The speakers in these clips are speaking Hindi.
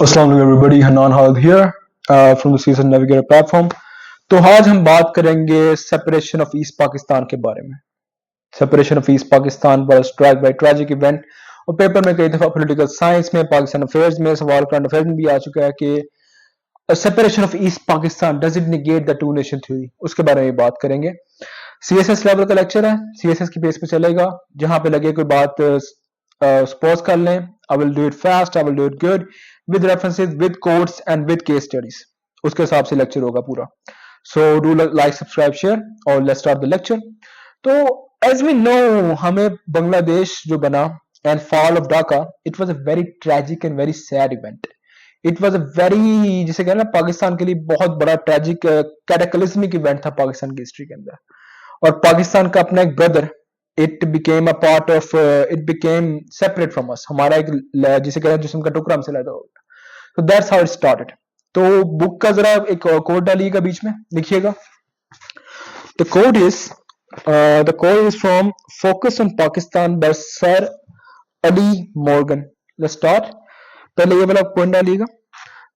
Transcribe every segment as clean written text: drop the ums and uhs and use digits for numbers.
अस्सलाम वालेकुम एवरीबॉडी, हन्नान हाद here from the season navigator platform. तो आज हम बात करेंगे सेपरेशन ऑफ ईस्ट पाकिस्तान के बारे में। Separation of East Pakistan was strike by tragic event. और पेपर में कई दफा पॉलिटिकल साइंस में, पाकिस्तान अफेयर्स में, सवाल करंट अफेयर्स में भी आ चुका है कि separation of East Pakistan does it negate the two nation theory. उसके बारे में बात करेंगे। सीएसएस लेवल का लेक्चर है, सीएसएस की बेस पे चलेगा। जहां पे लगे कोई बात सपोज कर लें। I will do it fast, I will do it good, with references, with codes and with case studies. उसके हिसाब से लेक्चर होगा पूरा। So do like, subscribe, share और लेट्स स्टार्ट द लेक्चर। तो एज वी नो, हमें बांग्लादेश जो बना and fall of Dhaka, it was a very tragic and very sad event. It was a very, जिसे कहना, पाकिस्तान के लिए बहुत बड़ा ट्रेजिक कैटाक्लिस्मिक इवेंट था पाकिस्तान की हिस्ट्री के अंदर। और पाकिस्तान का अपना एक brother, it became a part of, it became separate from us. हमारा एक, जिसे कहते हैं, जिस्म का टुकड़ा हमसे अलग हो गया। तो दैट्स हाउ इट स्टार्टेड। तो बुक का जरा एक कोड डालिएगा, बीच में लिखिएगा। The code is from focus on Pakistan by sir Ali Morgan. Let's start. पहले ये वाला पॉइंट डालिएगा।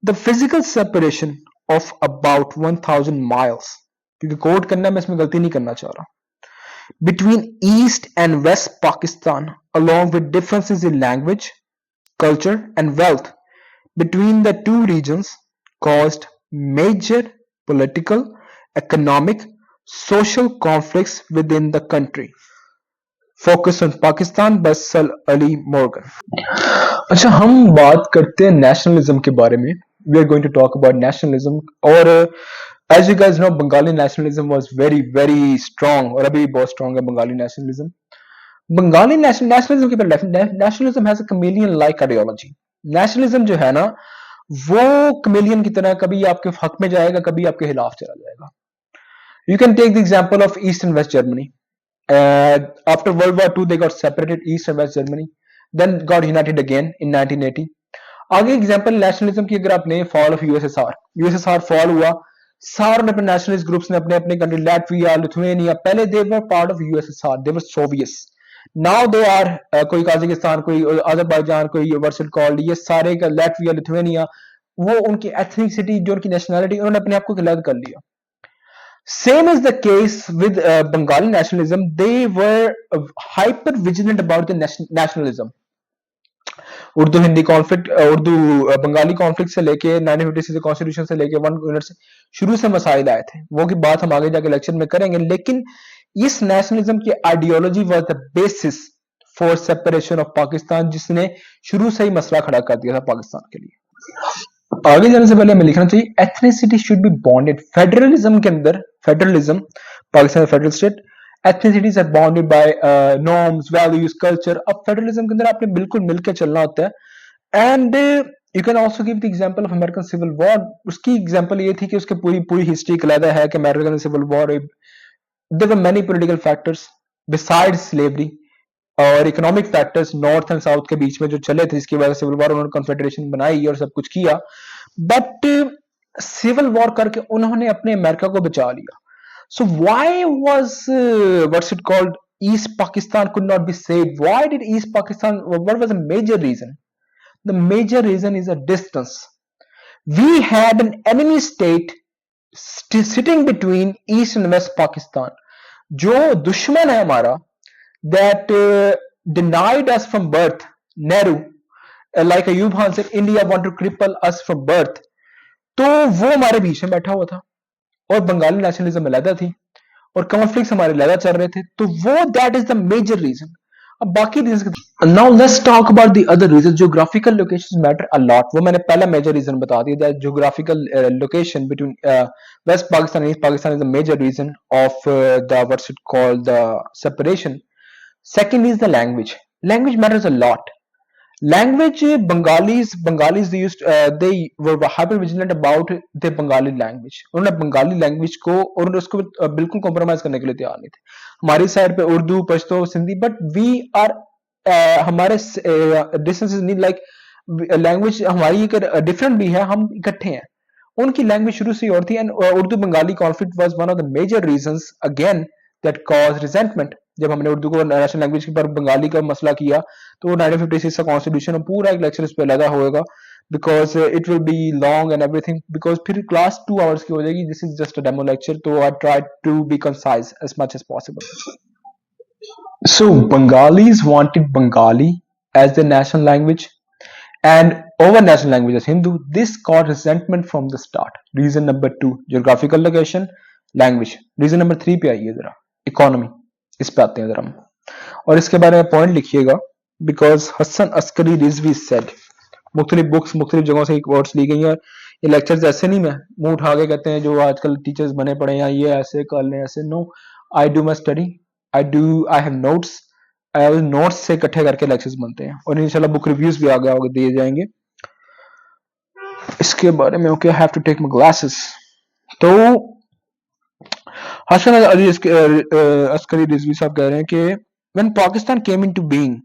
The physical separation of about 1000 miles, क्योंकि कोड करना, मैं इसमें गलती नहीं करना चाह रहा, between East and West Pakistan, along with differences in language, culture, and wealth between the two regions, caused major political, economic, social conflicts within the country. Focus on Pakistan by Sir Ali Morgan. अच्छा, हम बात करते हैं नेशनलिज्म के बारे में। We are going to talk about nationalism. और as you guys know, Bengali nationalism was very very strong, और अभी बहुत स्ट्रांग है बंगाली नेशनलिज्म। बंगाली नेशनलिज्म के बारे में, nationalism has a chameleon like ideology. Nationalism जो है ना, वो कमेलियन की तरह कभी आपके हक में जाएगा, कभी आपके खिलाफ चला जाएगा। You can take the example of East and West Germany. After World War 2 they got separated, East and West Germany, then got united again in 1980। आगे एग्जांपल नेशनलिज्म की अगर आपने, fall of USSR. USSR fall हुआ, सारे अपने नेशनलिस्ट ग्रुप्स ने अपने अपने कंट्री, लाटविया, लिथुआनिया, पहले they were part of USSR, they were Soviets. Now they are, कोई काजाकिस्तान, कोई अजरबैजान, कोई वर्सल कॉल्ड, ये सारे का लाटविया, लिथुआनिया, वो उनकी एथनिसिटी, जो उनकी नेशनलिटी, उन्होंने अपने आप को अलग कर लिया। Same is the case with Bengali nationalism. They were hyper vigilant about the nationalism. Urdu Hindi conflict, Urdu Bengali conflict से लेके 1956 कॉन्स्टिट्यूशन से लेके 1 यूनिट से शुरू से मसाइल आए थे। वो की बात हम आगे जाके लेक्चर में करेंगे। लेकिन इस नेशनलिज्म की ideology was the basis for separation of Pakistan, जिसने शुरू से ही मसला खड़ा कर दिया था पाकिस्तान के लिए। आगे जाने से पहले हमें लिखना चाहिए, ethnicity should be bonded. Federalism के अंदर, federalism, Pakistan federal state, ethnicities are bounded by norms, values, culture. अब फेडरलिज्म के अंदर आपने बिल्कुल मिलकर चलना होता है। And you can also give the example of American civil war. उसकी एग्जांपल ये थी कि उसके पूरी पूरी हिस्ट्री अलग है कि American civil war, there were many political factors besides slavery, और economic factors north and south के बीच में जो चले थे, जिसकी वजह से सिविल वॉर, उन्होंने कॉन्फेडरेशन बनाई और सब कुछ किया। बट सिविल वॉर करके उन्होंने अपने अमेरिका को बचा लिया। So why was what's it called, East Pakistan could not be saved? Why did East Pakistan? What was the major reason? The major reason is a distance. We had an enemy state sitting between East and West Pakistan. जो दुश्मन है हमारा, that denied us from birth. Nehru, like Ayub Khan said, India want to cripple us from birth. तो वो हमारे बीच में बैठा हुआ था, और बंगाली नेशनलिज्म अलग थी, और कॉन्फ्लिक्ट्स हमारे अलग चल रहे थे। तो वो, that is the major reason. अब बाकी reason, now let's talk about the other reason. Geographical locations matter a lot. वो मैंने पहला मेजर रीजन बता दिया, that geographical location between West Pakistan and East Pakistan is the major reason of the what's it called the separation. Second is the language. Language matters a lot. Language, Bengalis they were hyper vigilant about the Bengali language. उन्होंने बंगाली लैंग्वेज को और उसको बिल्कुल कॉम्प्रोमाइज करने के लिए तैयार नहीं थे। हमारी साइड पे Urdu, Pashto, Sindhi, but we are, हमारे डिस्टेंसेस नहीं, लाइक लैंग्वेज हमारी एक डिफरेंट भी है, हम इकट्ठे हैं। उनकी लैंग्वेज शुरू से और थी, and Urdu Bengali conflict was one of the major reasons again that cause resentment. जब हमने उर्दू को नेशनल लैंग्वेज पर बंगाली का मसला किया, तो 1956 का कॉन्स्टिट्यूशन, पूरा एक लेक्चर इस पे लगा होगा। because it will be long and everything, because फिर class 2 hours की हो जाएगी. This is just a demo lecture, so I tried to be concise as much as possible. So Bengalis wanted Bengali as their national language and over national language as Hindu. This caused resentment from the start. Reason number 2, geographical location, language. Reason number 3 पे आइए जरा, economy. इस पे आते हैं जरा हम, और इसके बारे में पॉइंट लिखिएगा. बिकॉज हसन अस्करी रिजवी सेड, मुख्तलिफ बुक्स मुख्तलिफ जगहों से कोट्स ली गई हैं. ये लेक्चर्स ऐसे नहीं मैं मुंह उठा के कहते हैं जो आजकल टीचर्स बने पड़े हैं ये ऐसे कर लें ऐसे. No, I do my study, I have notes, notes से इकट्ठे करके लेक्चर्स बनते हैं, और इंशाल्लाह बुक रिव्यूज भी आगे आगे दिए जाएंगे इसके बारे में. Okay, I have to take my glasses. तो हसन अली अस्करी रिजवी साहब कह रहे हैं कि when Pakistan came into being,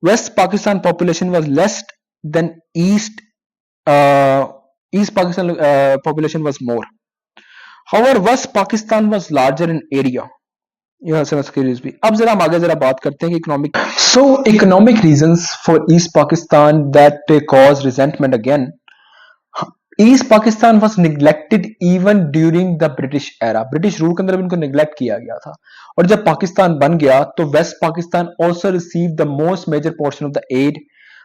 West Pakistan population was less than East Pakistan population was more. However, West Pakistan was larger in area. यह समझ भी. अब जरा हम आगे जरा बात करते हैं कि economic reasons for East Pakistan that cause resentment again. East Pakistan was neglected even during the British era. British rule के अंदर भी इनको neglect किया गया था, और जब पाकिस्तान बन गया तो West Pakistan also received the most major portion of the aid.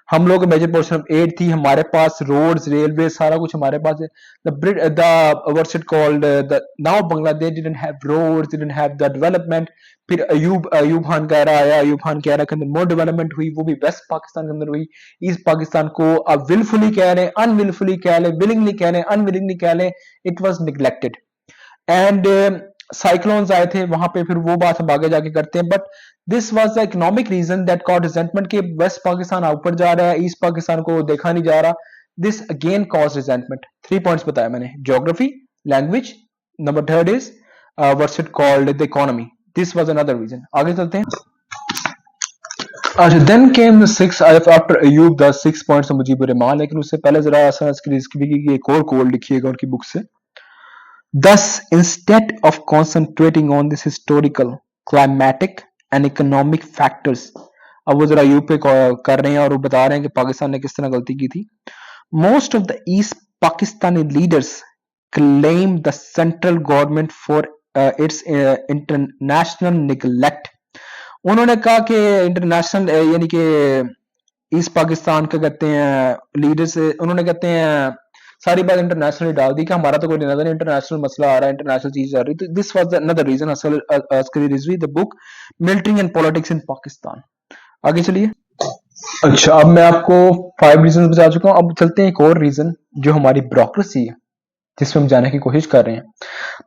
हम लोग मेजर पोर्शन ऑफ एड थी, हमारे पास रोड्स रेलवे सारा कुछ हमारे पास है. What's it called the now Bangladesh didn't have roads, didn't have the development. फिर अयूब खान का एरा आया, अयूब खान के एरा के अंदर मोर डेवलपमेंट हुई, वो भी वेस्ट पाकिस्तान के अंदर हुई. ईस्ट पाकिस्तान को अब विलफुली कह लें, अनविलफुली कह लें, विलिंगली कह लें, अनविलिंगली कह लें, it was neglected. And cyclones आए थे वहां पे, फिर वो बात हम आगे जाके करते हैं. But this was the economic reason that cause resentment के वेस्ट पाकिस्तान ऊपर जा रहा है, ईस्ट पाकिस्तान को देखा नहीं जा रहा. This again cause resentment. 3 points बताया मैंने, geography, language, number 3 is what's it called the economy. This was another reason. आगे चलते हैं. अच्छा, then came the 6 after Ayub, the 6 points Mujib Rahman. लेकिन उससे पहले जरा एक और कोड लिखिएगा उनकी बुक से. Thus, instead of concentrating on this historical, climatic and economic factors, अब वो जरा यूपी पे कर रहे हैं और वो बता रहे हैं कि पाकिस्तान ने किस तरह गलती की थी. Most of the East Pakistani leaders claim the central government for its international neglect. उन्होंने कहा कि इंटरनेशनल यानी कि ईस्ट पाकिस्तान का कहते हैं लीडर्स, उन्होंने कहते हैं सारी बात इंटरनेशनल डाल दी कि हमारा तो कोई लेना नहीं, इंटरनेशनल मसला आ रहा है, इंटरनेशनल चीज आ रही है. This was another reason. Askari Rizvi, the book Military and Politics in Pakistan. आगे चलिए. अच्छा, अब मैं आपको 5 रीजन बता चुका हूं. अब चलते हैं एक और रीजन जो हमारी ब्यूरोक्रेसी है, जिसमें हम जाने की कोशिश कर रहे हैं.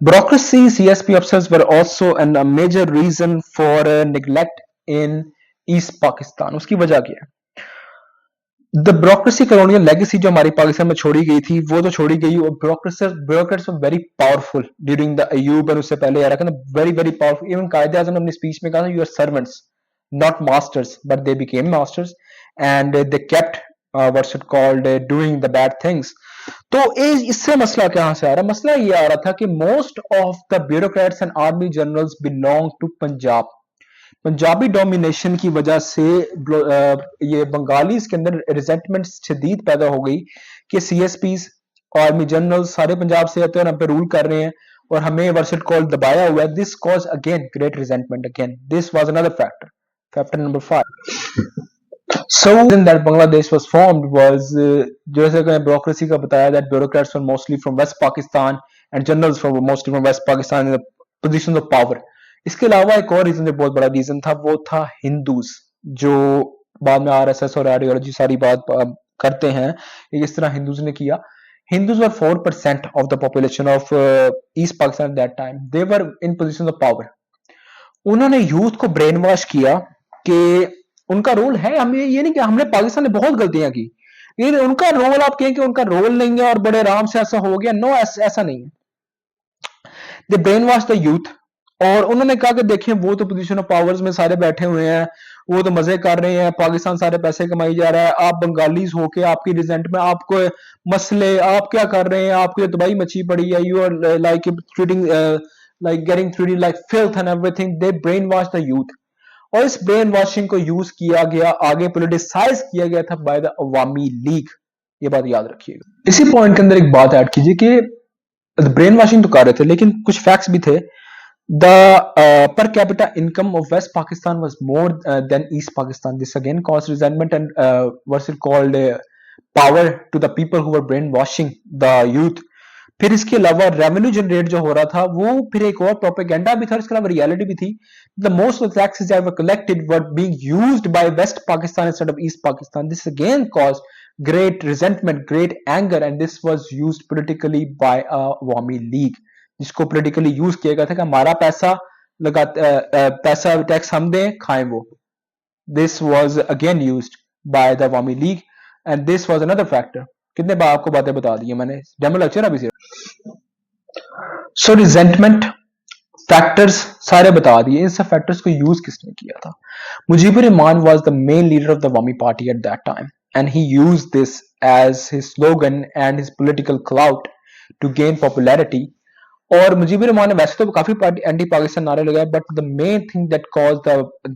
ब्यूरोक्रेसी, सीएसपी अफसर्स were also an major reason for neglect in East Pakistan. उसकी वजह क्या है? द ब्यूरोक्रेसी कॉलोनियल लेगेसी जो हमारी पाकिस्तान में छोड़ी गई थी वो तो छोड़ी गई, और bureaucrats were very powerful during the Ayub, और उससे पहले यार वेरी वेरी पावरफुल. इवन कायदे आज़म ने अपनी स्पीच में कहा था, you are servants not masters, but they became masters and they kept what's it called doing the bad things. तो इससे मसला कहां से आ रहा है? मसला ये आ रहा था कि most of the bureaucrats and army generals belong to Punjab. Punjabi domination की वजह से ये बंगालीज के अंदर रिजेंटमेंट शदीद पैदा हो गई कि सीएसपीज आर्मी जनरल सारे पंजाब से आते हैं और हम पे रूल कर रहे हैं और हमें वर्सेट कॉल दबाया हुआ है. This cause again great resentment. Again this was another factor number 5. So that Bangladesh was formed was जैसे कि ब्यूरोक्रेसी का बताया that bureaucrats were mostly from West Pakistan and generals were mostly from West Pakistan in the positions of power. इसके अलावा एक और रीजन जो बहुत बड़ा रीजन था वो था हिंदूज, जो बाद में आरएसएस और आइडियोलॉजी सारी बात करते हैं कि इस तरह हिंदूज ने किया. Hindus were 4% of the population of East Pakistan at that time. They were in positions of power. उन्होंने यूथ को ब्रेन वॉश किया कि उनका रोल है. हम ये नहीं कि हमने पाकिस्तान में बहुत गलतियां की, ये उनका रोल आप कहें कि उनका रोल नहीं है और बड़े आराम से ऐसा हो गया. नो, ऐसा नहीं है. दे ब्रेन वॉश द यूथ, और उन्होंने कहा कि देखिए वो तो पोजीशन ऑफ पावर्स में सारे बैठे हुए हैं, वो तो मजे कर रहे हैं, पाकिस्तान सारे पैसे कमाई जा रहा है, आप बंगालीज होके आपकी रिजेंट में आपको मसले, आप क्या कर रहे हैं, आपको तबाही मची पड़ी है, you are like treating like getting treated like filth and everything. They brain wash the youth, और इस ब्रेन वॉशिंग को यूज किया गया, आगे पोलिटिसाइज किया गया था बाय द अवामी लीग. ये बात याद रखिएगा। इसी पॉइंट के अंदर एक बात ऐड कीजिए कि ब्रेन वॉशिंग तो कर रहे थे लेकिन कुछ फैक्ट्स भी थे। The per capita income of West Pakistan was more than East Pakistan. This again caused resentment and what's it called power to the people who were brainwashing the youth. फिर इसके अलावा रेवेन्यू जनरेट जो हो रहा था वो फिर एक और प्रोपेगेंडा भी था, इसके अलावा रियलिटी भी थी। The most of the taxes that were collected were being used by West Pakistan instead of East Pakistan. This again caused great resentment, great anger, and this was used politically by a Awami League. जिसको पोलिटिकली यूज किया गया था कि हमारा पैसा पैसा टैक्स हम दें, खाएं वो। This was again used by the Awami league and this was another factor. कितने बार आपको बातें बता दी है मैंने, डेमो लेक्चर अभी से। सो रिजेंटमेंट फैक्टर्स सारे बता दिए। इन सब फैक्टर्स को यूज किसने किया था? Mujibur Rahman was the main leader of the Awami party at that time and he used this as his slogan and his political clout to gain popularity. और मुजीबुर रहमान ने वैसे तो काफी एंटी पाकिस्तान नारे लगाए, but the main thing that cause the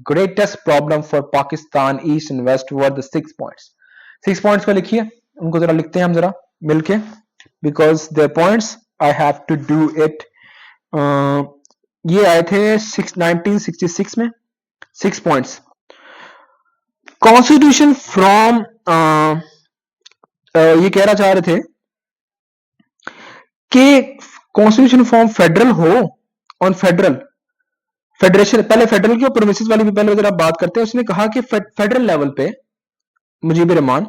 greatest problem for Pakistan East and West were the 6 points. 6 points को लिखिए, उनको जरा लिखते हैं हम जरा मिलके, because the points I have to do it. ये आए थे 1966 में 6 पॉइंट्स। कॉन्स्टिट्यूशन फ्रॉम ये कहना चाह रहे थे कि कॉन्स्टिट्यूशन फॉर्म फेडरल हो ऑन फेडरेशन। पहले फेडरल की और प्रोविंसेस वाली भी पहले अगर आप बात करते हैं, उसने कहा कि फेडरल लेवल पे Mujibur Rahman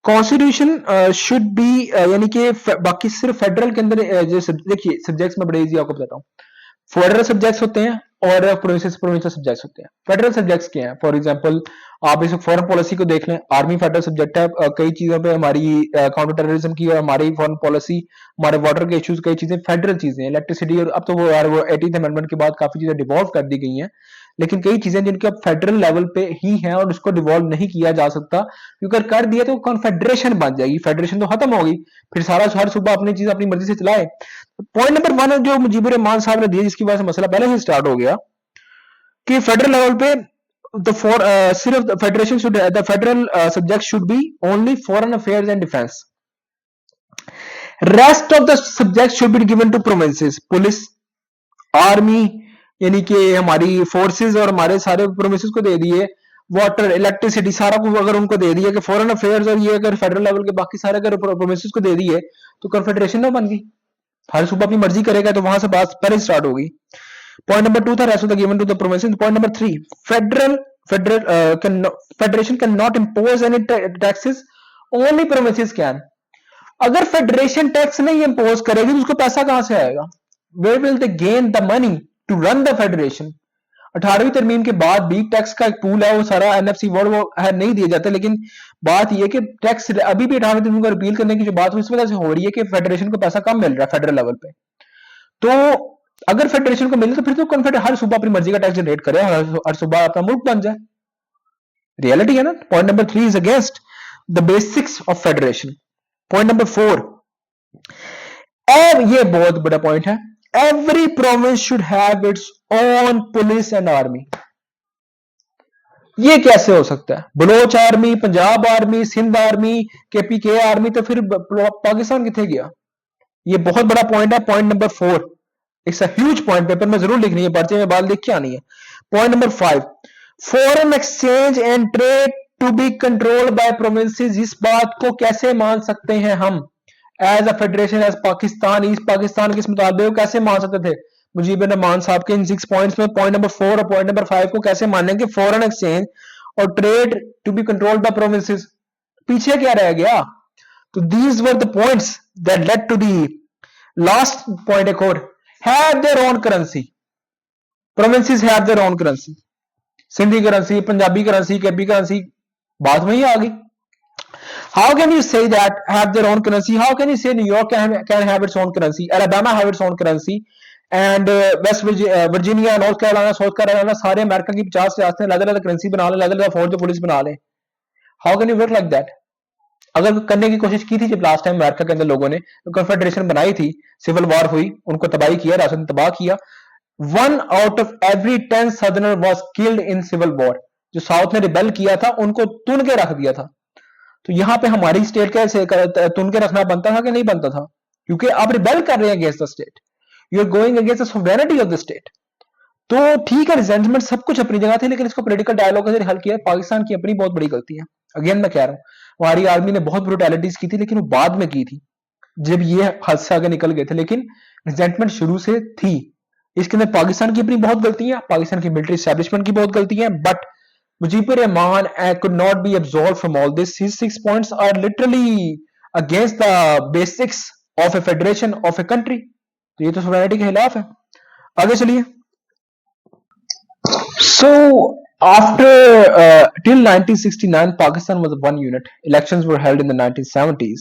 constitution should be, यानी कि बाकी सिर्फ फेडरल के अंदर जैसे देखिए सब्जेक्ट्स में बड़े इजी आपको बताता हूँ। फेडरल सब्जेक्ट्स होते हैं और प्रोविंशियल सब्जेक्ट्स होते हैं। फेडरल सब्जेक्ट्स क्या हैं? फॉर एग्जांपल आप इस फॉरेन पॉलिसी को देख लें, आर्मी फेडरल सब्जेक्ट है। कई चीजों पे हमारी काउंटर टेररिज्म की और हमारी फॉरेन पॉलिसी, हमारे वाटर के इश्यूज, कई चीजें फेडरल चीजें, इलेक्ट्रिसिटी, और अब तो वो यार वो 18th अमेंडमेंट के बाद काफी चीजें डिवॉल्व कर दी गई हैं, लेकिन कई चीजें जिनके अब फेडरल लेवल पे ही हैं और उसको डिवॉल्व नहीं किया जा सकता, क्योंकि अगर कर दिया तो कॉन्फेडरेशन बन जाएगी, फेडरेशन तो खत्म होगी, फिर सारा हर सूबा अपनी चीज अपनी मर्जी से चलाए। पॉइंट नंबर 1 जो मुजीबुर रहमान साहब ने दिया, जिसकी वजह से मसला पहले से स्टार्ट हो गया कि फेडरल लेवल पे सिर्फ federation should, the federal subject should be only foreign affairs and defence. Rest of the subject should be given to provinces, police, army, यानी कि हमारी फोर्सेस और हमारे सारे प्रोविंसेस को दे दिए, वाटर, इलेक्ट्रिसिटी, सारा कुछ अगर उनको दे दिया कि फॉरेन अफेयर्स, और ये अगर फेडरल लेवल के बाकी सारे अगर प्रोविंसेस को दे दिए तो कॉन्फेडरेशन ना बन गई, हर सूबा अपनी मर्जी करेगा, तो वहां से बात पहले स्टार्ट हो गई। पॉइंट नंबर 2 था rest of the given to the provinces. Point number 3, federation can not impose any taxes, only provinces can. अगर फेडरेशन टैक्स नहीं इंपोज करेगी तो उसको पैसा कहां से आएगा? Where will they gain the money to run the federation? 18वीं तरमीम के बाद भी टैक्स का एक पूल है, वो सारा एनएफसी वर्ड वो है नहीं दिए जाते, लेकिन बात यह कि टैक्स अभी भी 18वीं तरमीम को रिपील करने की जो बात इस वजह से हो रही है कि फेडरेशन को पैसा कम मिल रहा है फेडरल लेवल पे। तो अगर फेडरेशन को मिले तो फिर तो कॉन्फेडरेशन हर सूबा अपनी मर्जी का टैक्स जनरेट करे, हर सूबा अपना मुल्क बन जाए, रियलिटी है ना। Point number 3 is against the basics of federation. Point number 4, ये बहुत बड़ा पॉइंट है, every province should have its own police and army. ये कैसे हो सकता है? Baloch army, Punjab army, Sindh army, KPK army, तो फिर पाकिस्तान कितने गया? ये बहुत बड़ा पॉइंट है। Point number 4, it's a huge point, paper में जरूर लिखनी है, पर्चे में बात लिख के आनी है। Point number 5, foreign exchange and trade to be controlled by provinces. इस बात को कैसे मान सकते हैं हम as a federation, as Pakistan, East Pakistan, किस मुताबिक कैसे मान सकते थे मुजीबुर रहमान साहब के इन 6 पॉइंट्स में? पॉइंट नंबर 4 और पॉइंट नंबर 5 को कैसे मानेंगे? फॉरेन एक्सचेंज और trade to be controlled by provinces, पीछे क्या रह गया? तो these were the points that led to the last point, एक और, have their own currency. Provinces have their own currency, Sindhi currency, Punjabi currency, KP currency, बात वही आ गई। How can you say that have their own currency? How can you say New York can have its own currency, Alabama have its own currency, and West Virginia, North Carolina, South Carolina, सारे अमेरिका की 50 रियासतें अलग अलग करेंसी बना लें, अलग अलग फौज पुलिस बना लें? How can you work like that? अगर करने की कोशिश की थी जब लास्ट टाइम अमेरिका के अंदर लोगों ने कॉन्फेडरेशन बनाई थी, सिविल वॉर हुई, उनको तबाही किया, राशन ने तबाह किया। 1 out of every 10 सदर्नर was killed in civil war। जो साउथ ने रिबेल किया था उनको तुन के रख दिया था। तो यहाँ पे हमारी स्टेट कैसे तुन के रखना बनता था कि नहीं बनता था, क्योंकि आप रिबेल कर रहे हैं against the state, you are going against the sovereignty of the state. तो ठीक है, रिजेंटमेंट सब कुछ अपनी जगह थी, लेकिन इसको पॉलिटिकल डायलॉग से हल किया। पाकिस्तान की अपनी बहुत बड़ी गलती है, अगेन मैं कह रहा हूँ, हमारी आर्मी ने बहुत ब्रुटैलिटीज की थी, लेकिन वो बाद में की थी जब ये हादसा आगे निकल गए थे, लेकिन रिजेंटमेंट शुरू से थी। इसके अंदर पाकिस्तान की अपनी बहुत गलतियां, पाकिस्तान की मिलिट्री एस्टैब्लिशमेंट की बहुत गलतियां, but Mujibur Rahman could not be absolved from all this. His 6 points are literally against the basics of a federation of a country. तो ये तो सोवरेनिटी के खिलाफ है। आगे चलिए। So after till 1969, Pakistan was one unit. Elections were held in the 1970s.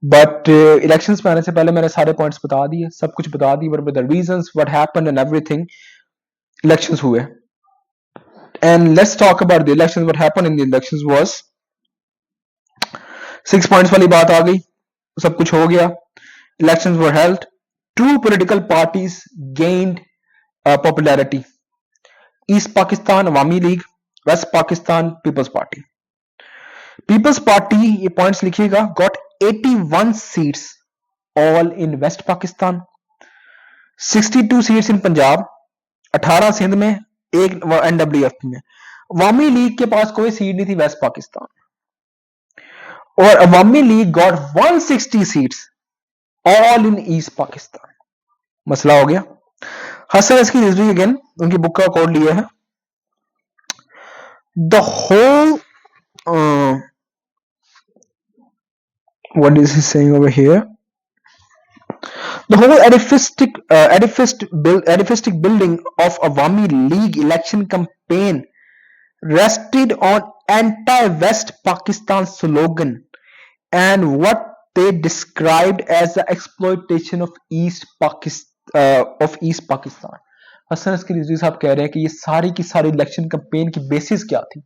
But elections में आने से पहले मैंने सारे points बता दिए, सब कुछ बता दिए, what were the reasons, what happened and everything. Elections हुए। And let's talk about the elections. What happened in the elections was 6 points वाली बात आ गई, सब कुछ हो गया। Elections were held. Two political parties gained popularity. East Pakistan Awami League, West Pakistan People's Party. People's Party, ये points लिखिएगा, got 81 seats all in West Pakistan, 62 seats in Punjab, 18 Sindh में, एक NWF में। अवामी लीग के पास कोई सीट नहीं थी वेस्ट पाकिस्तान, और Awami League got 160 seats all in East Pakistan. मसला हो गया। हसन इसकी हिस्ट्री अगेन उनकी बुक का कोड लिया है। The whole what is he saying over here, the whole edificistic building of Awami League election campaign rested on anti-West Pakistan slogan and what they described as the exploitation of East Pakistan. Hasan Askari Rizvi साहब कह रहे हैं कि ये सारी की सारी इलेक्शन कैंपेन की बेसिस क्या थी?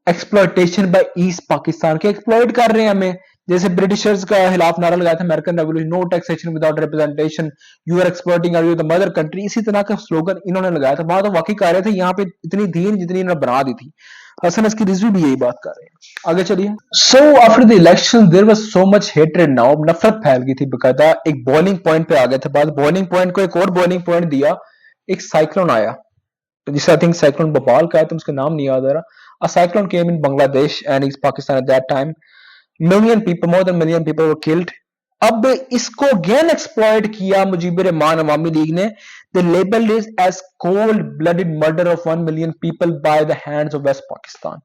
एक्सप्लॉयटेशन बाय ईस्ट पाकिस्तान के, एक्सप्लॉइट कर रहे हैं हमें, जैसे ब्रिटिशर्स का खिलाफ नारा लगाया था American revolution, no taxation without representation, you are exploiting are you the mother country, इसी तरह का स्लोगन इन्होंने लगाया था। वहां तो वाकई कह रहे थे यहाँ पे इतनी दीन जितनी इन्होंने बना दी थी। हसन इसकी रिजवी भी यही बात कर रहे हैं। आगे चलिए। So after the election there was so much hatred now, नफरत फैल गई थी बकायदा, एक बॉइलिंग पॉइंट पे आ गए थे। बाद बॉइलिंग पॉइंट को एक और बॉइलिंग पॉइंट दिया, एक साइक्लोन आया, जिसे आई थिंक साइक्लोन भोपाल का है, तो उसका नाम नहीं याद आ रहा। A cyclone came in Bangladesh and East Pakistan at that time. Million people, more than million people were killed. अब इसको again exploit किया मुजीबर रहमान अवामी लीग ने। They labeled it as cold-blooded murder of 1 million people by the hands of West Pakistan.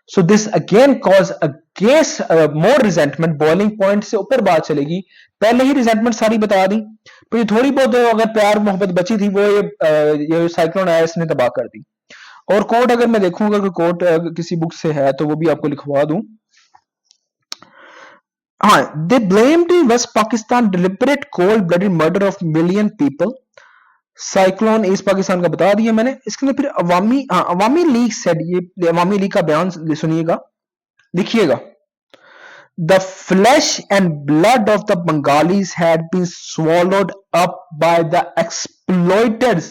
So this again caused against more resentment. Boiling point से ऊपर बात चलेगी, पहले ही resentment सारी बता दी, पर थोड़ी बहुत अगर प्यार मोहब्बत बची थी वो ये साइक्लोन आया इसने तबाह कर दी। और कोट अगर मैं देखूं, अगर कोट किसी बुक से है तो वो भी आपको लिखवा दूं। हाँ, they blamed West Pakistan deliberate cold blooded murder of million people. Cyclone East Pakistan का बता दिया मैंने। इसके अंदर फिर अवामी लीग सेड, ये अवामी लीग का बयान सुनिएगा, लिखिएगा। The flesh and blood of the Bengalis had been swallowed up by the exploiters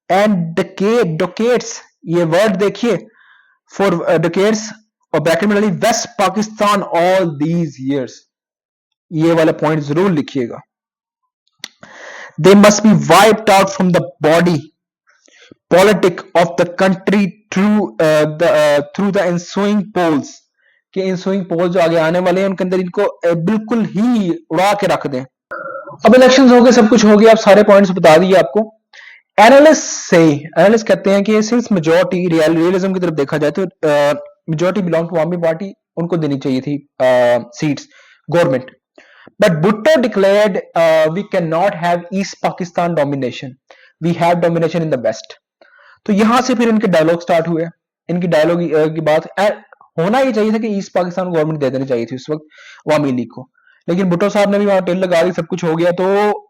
and decades, ये वर्ड देखिए, फॉर decades और ब्रैकेट में डालिए West Pakistan all these years, ये वाला पॉइंट जरूर लिखिएगा। They must be wiped out from the body politic of the country through the ensuing polls, कि ensuing polls जो आगे आने वाले हैं उनके अंदर इनको बिल्कुल ही उड़ा के रख दें। अब इलेक्शंस हो गए, सब कुछ हो गया, अब सारे पॉइंट्स बता दिए आपको। एनालिस्ट कहते हैं कि सिंस मेजॉरिटी रियलिज्म की तरफ देखा जाए तो majority belong to Awami party, उनको देनी चाहिए थी seats government, but Bhutto declared we can not have East Pakistan domination, we have domination in the west. तो यहां से फिर इनके डायलॉग स्टार्ट हुए। इनकी डायलॉग की बात होना ही चाहिए था कि ईस्ट पाकिस्तान गवर्नमेंट दे देनी चाहिए थी उस वक्त अवामी लीग को, लेकिन भुट्टो साहब ने भी वहां टेल लगा दी, सब कुछ हो गया, तो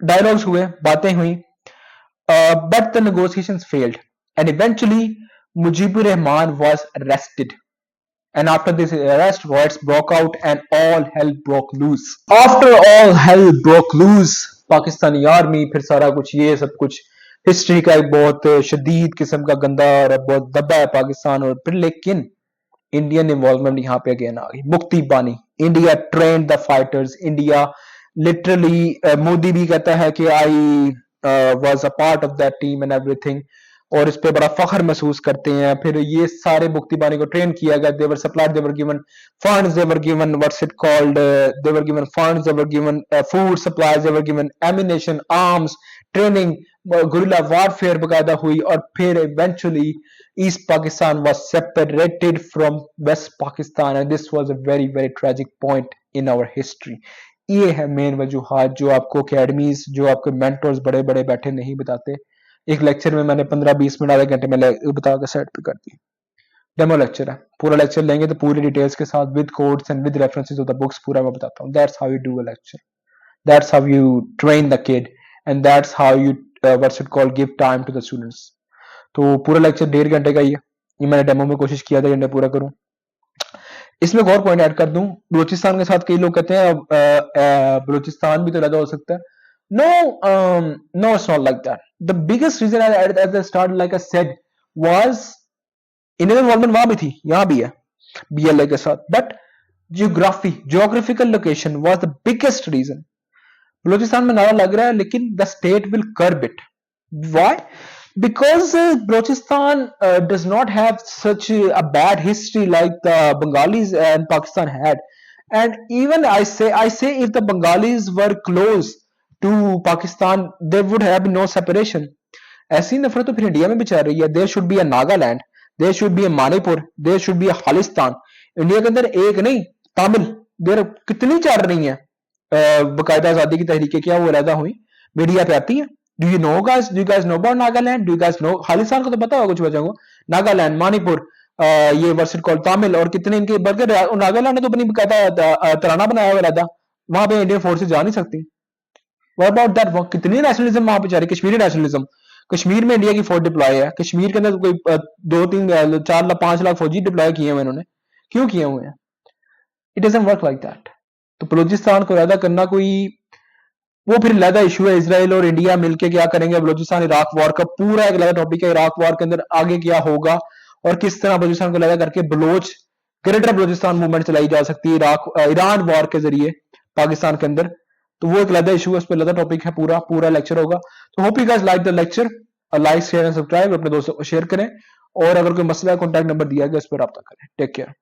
डायलॉग्स हुए, बातें हुई, but the negotiations failed and eventually Mujibur Rahman was arrested, and after this arrest riots broke out and all hell broke loose. After all hell broke loose, Pakistani army, फिर सारा कुछ, ये सब कुछ हिस्ट्री का एक बहुत शदीद किस्म का गंदा और बहुत दबा है पाकिस्तान। और फिर लेकिन इंडियन इन्वॉल्वमेंट यहाँ पे अगेन आ गई। मुक्ति बानी, India train the fighters, India literally, Modi भी कहता है कि I was a part of that team and everything, और इस पे बड़ा फख्र महसूस करते हैं। फिर ये सारे मुक्ति बानी को ट्रेन किया गया, they were supplied, they were given funds, they were given what's it called, they were given funds, they were given food supplies, they were given ammunition, arms, training, guerrilla warfare बकायदा हुई, और फिर eventually East Pakistan was separated from West Pakistan and this was a very very tragic point in our history. ये है मेन वजूहात जो आपको अकेडमीज, जो आपके मेंटर्स बड़े बड़े बैठे नहीं बताते। एक लेक्चर में मैंने 15-20 मिनट, आधे घंटे में बता के साइड पे कर दी। डेमो लेक्चर है, पूरा लेक्चर लेंगे तो पूरी डिटेल्स के साथ with codes and with references of the books पूरा मैं बताता हूँ। That's how you do a lecture, that's how you train the kid and that's how you what's it called give time to the students. तो पूरा लेक्चर 1.5 घंटे का ही है, ये मैंने डेमो में कोशिश किया था घंटे पूरा करूं। इसमें एक और पॉइंट ऐड कर दूं, बलूचिस्तान के साथ कई लोग कहते हैं बलूचिस्तान भी तो अलग हो सकता है। No, no it's not like that. The biggest reason at the start, like I said, was Indian involvement वहां भी थी, यहां भी है बीएलए के साथ, but geographical location was the biggest reason. Balochistan में नारा लग रहा है लेकिन the state will curb it. Why? Because Balochistan does not have such a bad history like the Bengalis and Pakistan had, and even I say if the Bengalis were close to Pakistan, there would have been no separation. ऐसी नफरत तो फिर इंडिया में भी चल रही है। There should be a Nagaland, there should be a Manipur, there should be a Khalistan. India के अंदर एक नहीं, तमिल देर कितनी चल रही है, बकायदा आजादी की तहरीकें क्या वो अलहदा हुई, मीडिया पे आती है। Do you know guys? Do you guys know about Nagaland? Do you guys know? Khalistan को तो पता होगा कुछ बच्चों को, नागालैंड, मणिपुर, ये वर्सेट कॉल तमिल, और कितने इनके बर्गर। नागालैंड ने तो अपनी कहता तराना बनाया हुआ था, वहां पे इंडियन फोर्सेस जा नहीं सकती। What about that? कितनी नेशनलिज्म वहां पे जा रही, कश्मीरी नेशनलिज्म। कश्मीर में इंडिया की फौज डिप्लॉय है, कश्मीर के अंदर कोई 2-3-4-5 लाख फौजी डिप्लॉय किए हुए इन्होंने, क्यों किए हुए हैं? It doesn't work like that. तो बलूचिस्तान को अलग करना कोई वो फिर अलग इशू है। इसराइल और इंडिया मिलके क्या करेंगे, बलूचिस्तान इराक वॉर का पूरा एक अलग टॉपिक है। इराक वॉर के अंदर आगे क्या होगा और किस तरह बलूचिस्तान को अलग करके ग्रेटर बलूचिस्तान मूवमेंट चलाई जा सकती है ईरान वॉर के जरिए पाकिस्तान के अंदर, तो वो एक अलग इशू है, उस पर अलग टॉपिक है, पूरा लेक्चर होगा। तो hope you guys like the lecture, like share and subscribe, अपने दोस्तों को शेयर करें, और अगर कोई मसला है कॉन्टैक्ट नंबर दिया गया, उस पर रब्ता करें। Take care.